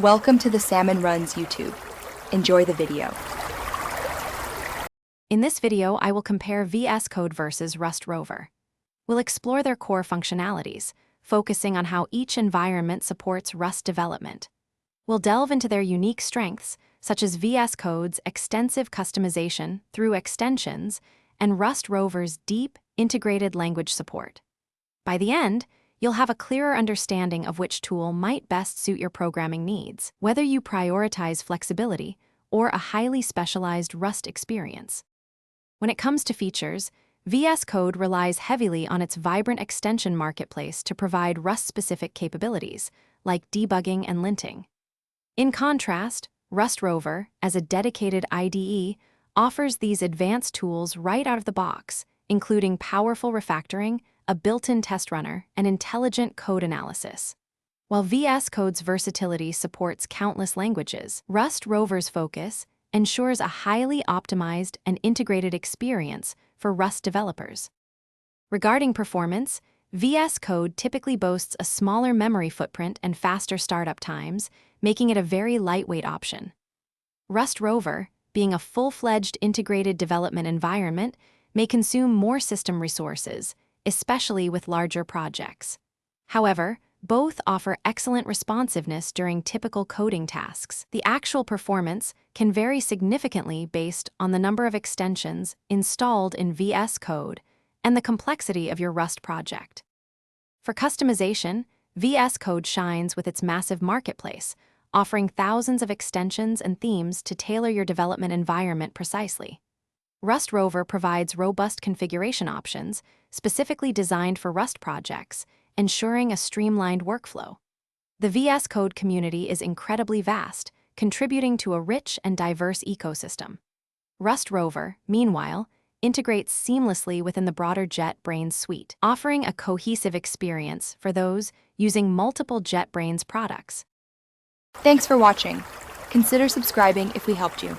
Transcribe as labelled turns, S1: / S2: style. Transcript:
S1: Welcome to the Salmon Runs YouTube. Enjoy the video.
S2: In this video, I will compare Vscode versus RustRover. We'll explore their core functionalities, focusing on how each environment supports Rust development. We'll delve into their unique strengths, such as Vscode's extensive customization through extensions and RustRover's deep, integrated language support. By the end, you'll have a clearer understanding of which tool might best suit your programming needs, whether you prioritize flexibility or a highly specialized Rust experience. When it comes to features, Vscode relies heavily on its vibrant extension marketplace to provide Rust-specific capabilities, like debugging and linting. In contrast, RustRover, as a dedicated IDE, offers these advanced tools right out of the box, including powerful refactoring, a built-in test runner, and intelligent code analysis. While Vscode's versatility supports countless languages, RustRover's focus ensures a highly optimized and integrated experience for Rust developers. Regarding performance, Vscode typically boasts a smaller memory footprint and faster startup times, making it a very lightweight option. RustRover, being a full-fledged integrated development environment, may consume more system resources, especially with larger projects. However, both offer excellent responsiveness during typical coding tasks. The actual performance can vary significantly based on the number of extensions installed in Vscode and the complexity of your Rust project. For customization, Vscode shines with its massive marketplace, offering thousands of extensions and themes to tailor your development environment precisely. RustRover provides robust configuration options specifically designed for Rust projects, ensuring a streamlined workflow. The Vscode community is incredibly vast, contributing to a rich and diverse ecosystem. RustRover, meanwhile, integrates seamlessly within the broader JetBrains suite, offering a cohesive experience for those using multiple JetBrains products.
S1: Thanks for watching. Consider subscribing if we helped you.